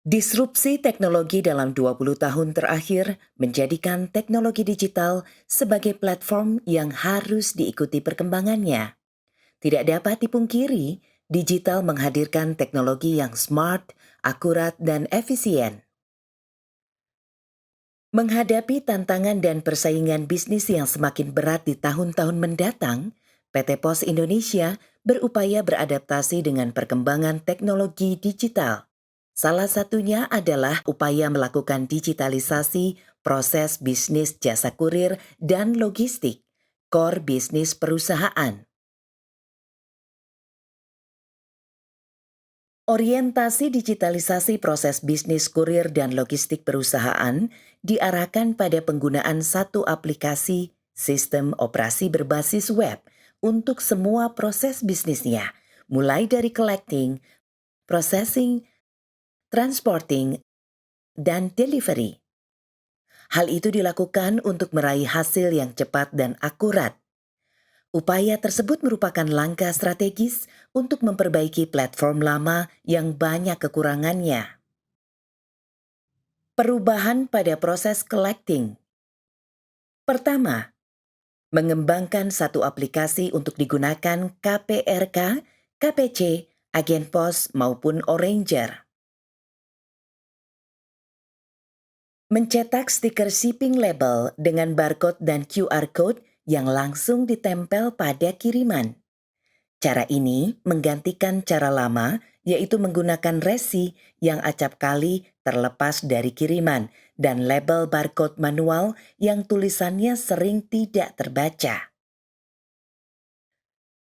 Disrupsi teknologi dalam 20 tahun terakhir menjadikan teknologi digital sebagai platform yang harus diikuti perkembangannya. Tidak dapat dipungkiri, digital menghadirkan teknologi yang smart, akurat, dan efisien. Menghadapi tantangan dan persaingan bisnis yang semakin berat di tahun-tahun mendatang, PT Pos Indonesia berupaya beradaptasi dengan perkembangan teknologi digital. Salah satunya adalah upaya melakukan digitalisasi proses bisnis jasa kurir dan logistik, core bisnis perusahaan. Orientasi digitalisasi proses bisnis kurir dan logistik perusahaan diarahkan pada penggunaan satu aplikasi sistem operasi berbasis web untuk semua proses bisnisnya, mulai dari collecting, processing, transporting, dan delivery. Hal itu dilakukan untuk meraih hasil yang cepat dan akurat. Upaya tersebut merupakan langkah strategis untuk memperbaiki platform lama yang banyak kekurangannya. Perubahan pada proses collecting. Pertama, mengembangkan satu aplikasi untuk digunakan KPRK, KPC, agen pos maupun Oranger. Mencetak stiker shipping label dengan barcode dan QR code yang langsung ditempel pada kiriman. Cara ini menggantikan cara lama, yaitu menggunakan resi yang acap kali terlepas dari kiriman dan label barcode manual yang tulisannya sering tidak terbaca.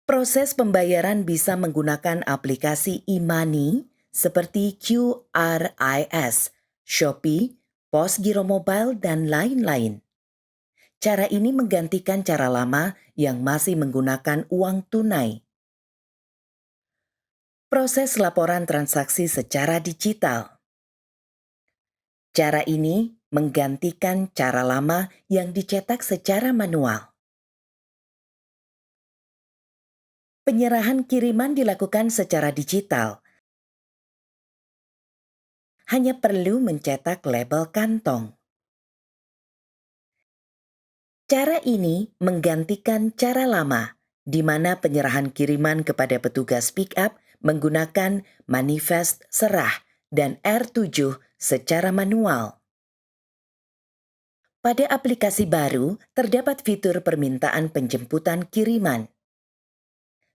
Proses pembayaran bisa menggunakan aplikasi e-money seperti QRIS, Shopee, Pos Giro Mobile, dan lain-lain. Cara ini menggantikan cara lama yang masih menggunakan uang tunai. Proses laporan transaksi secara digital. Cara ini menggantikan cara lama yang dicetak secara manual. Penyerahan kiriman dilakukan secara digital. Hanya perlu mencetak label kantong. Cara ini menggantikan cara lama, di mana penyerahan kiriman kepada petugas pick-up menggunakan manifest serah dan R7 secara manual. Pada aplikasi baru, terdapat fitur permintaan penjemputan kiriman.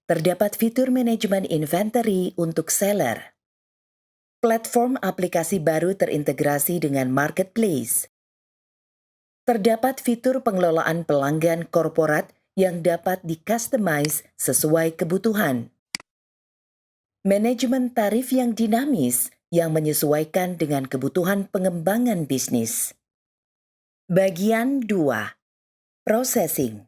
Terdapat fitur manajemen inventory untuk seller. Platform aplikasi baru terintegrasi dengan marketplace. Terdapat fitur pengelolaan pelanggan korporat yang dapat di-customize sesuai kebutuhan. Manajemen tarif yang dinamis yang menyesuaikan dengan kebutuhan pengembangan bisnis. Bagian 2. Processing.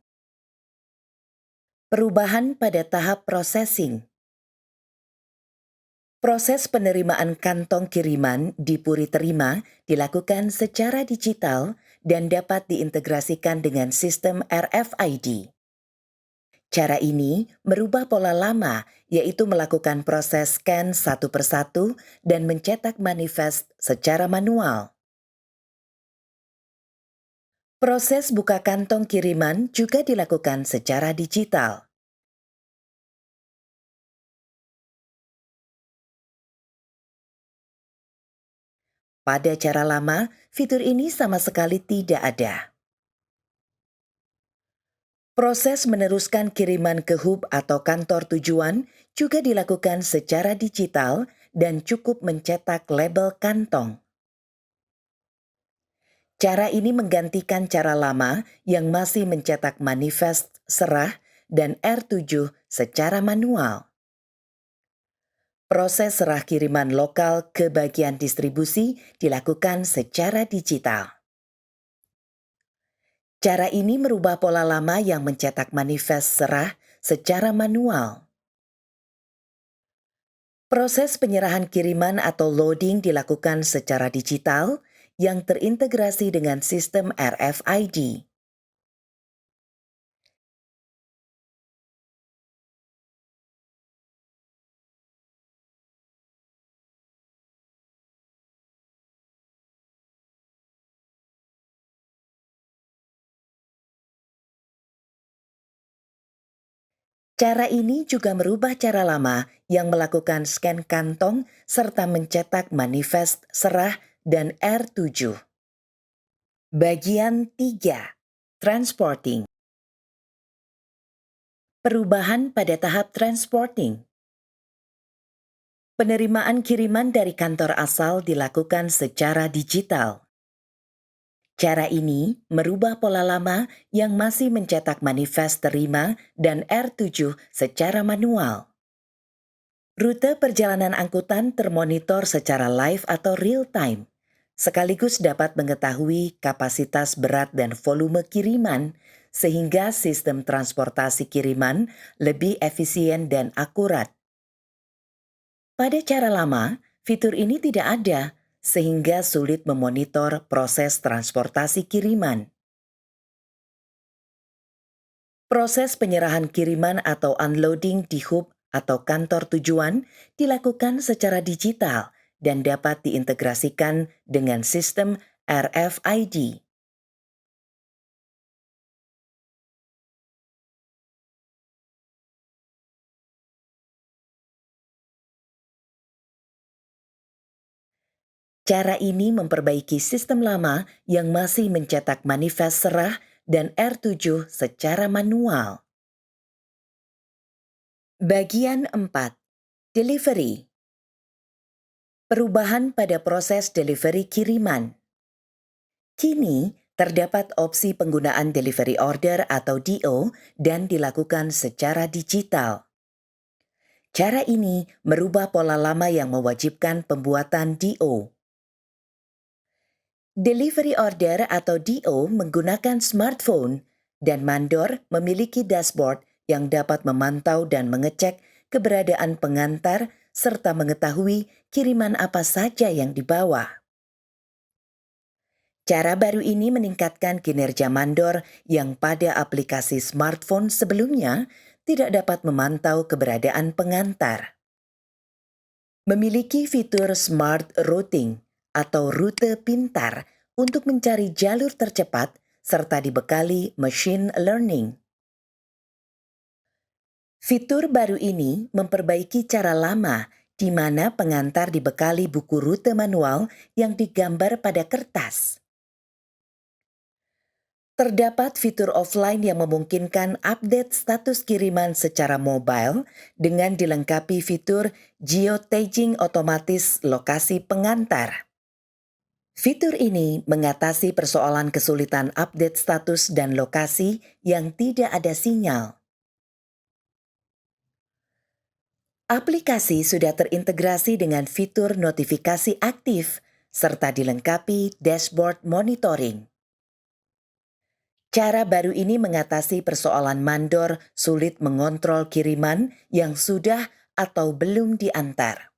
Perubahan pada tahap processing. Proses penerimaan kantong kiriman di Puri Terima dilakukan secara digital dan dapat diintegrasikan dengan sistem RFID. Cara ini merubah pola lama, yaitu melakukan proses scan satu persatu dan mencetak manifest secara manual. Proses buka kantong kiriman juga dilakukan secara digital. Pada cara lama, fitur ini sama sekali tidak ada. Proses meneruskan kiriman ke hub atau kantor tujuan juga dilakukan secara digital dan cukup mencetak label kantong. Cara ini menggantikan cara lama yang masih mencetak manifest serah dan R7 secara manual. Proses serah kiriman lokal ke bagian distribusi dilakukan secara digital. Cara ini merubah pola lama yang mencetak manifest serah secara manual. Proses penyerahan kiriman atau loading dilakukan secara digital yang terintegrasi dengan sistem RFID. Cara ini juga merubah cara lama yang melakukan scan kantong serta mencetak manifest serah dan R7. Bagian 3. Transporting. Perubahan pada tahap transporting. Penerimaan kiriman dari kantor asal dilakukan secara digital. Cara ini merubah pola lama yang masih mencetak manifest terima dan R7 secara manual. Rute perjalanan angkutan termonitor secara live atau real time, sekaligus dapat mengetahui kapasitas berat dan volume kiriman sehingga sistem transportasi kiriman lebih efisien dan akurat. Pada cara lama, fitur ini tidak ada sehingga sulit memonitor proses transportasi kiriman. Proses penyerahan kiriman atau unloading di hub atau kantor tujuan dilakukan secara digital dan dapat diintegrasikan dengan sistem RFID. Cara ini memperbaiki sistem lama yang masih mencetak manifest serah dan R7 secara manual. Bagian 4. Delivery. Perubahan pada proses delivery kiriman. Kini, terdapat opsi penggunaan delivery order atau DO dan dilakukan secara digital. Cara ini merubah pola lama yang mewajibkan pembuatan DO. Delivery order atau DO menggunakan smartphone dan mandor memiliki dashboard yang dapat memantau dan mengecek keberadaan pengantar serta mengetahui kiriman apa saja yang dibawa. Cara baru ini meningkatkan kinerja mandor yang pada aplikasi smartphone sebelumnya tidak dapat memantau keberadaan pengantar. Memiliki fitur smart routing atau rute pintar untuk mencari jalur tercepat serta dibekali machine learning. Fitur baru ini memperbaiki cara lama di mana pengantar dibekali buku rute manual yang digambar pada kertas. Terdapat fitur offline yang memungkinkan update status kiriman secara mobile dengan dilengkapi fitur geotagging otomatis lokasi pengantar. Fitur ini mengatasi persoalan kesulitan update status dan lokasi yang tidak ada sinyal. Aplikasi sudah terintegrasi dengan fitur notifikasi aktif serta dilengkapi dashboard monitoring. Cara baru ini mengatasi persoalan mandor sulit mengontrol kiriman yang sudah atau belum diantar.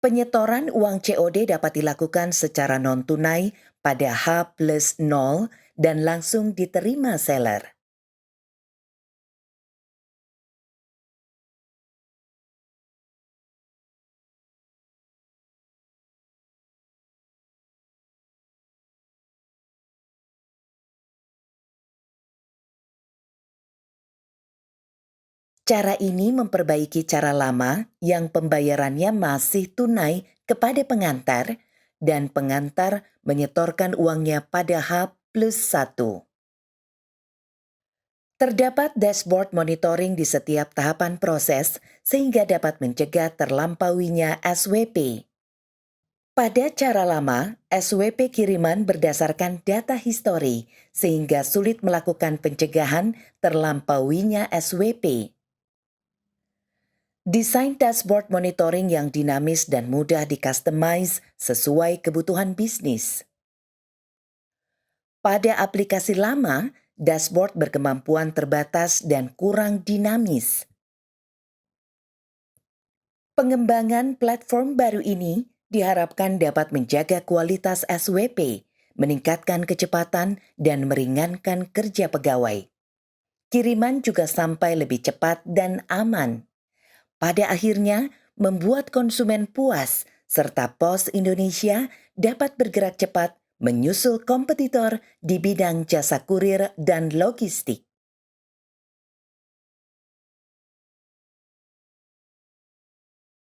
Penyetoran uang COD dapat dilakukan secara non-tunai pada H+0 dan langsung diterima seller. Cara ini memperbaiki cara lama yang pembayarannya masih tunai kepada pengantar dan pengantar menyetorkan uangnya pada H+1. Terdapat dashboard monitoring di setiap tahapan proses sehingga dapat mencegah terlampauinya SWP. Pada cara lama, SWP kiriman berdasarkan data histori sehingga sulit melakukan pencegahan terlampauinya SWP. Desain dashboard monitoring yang dinamis dan mudah di-customize sesuai kebutuhan bisnis. Pada aplikasi lama, dashboard berkemampuan terbatas dan kurang dinamis. Pengembangan platform baru ini diharapkan dapat menjaga kualitas SWP, meningkatkan kecepatan, dan meringankan kerja pegawai. Kiriman juga sampai lebih cepat dan aman. Pada akhirnya, membuat konsumen puas, serta Pos Indonesia dapat bergerak cepat menyusul kompetitor di bidang jasa kurir dan logistik.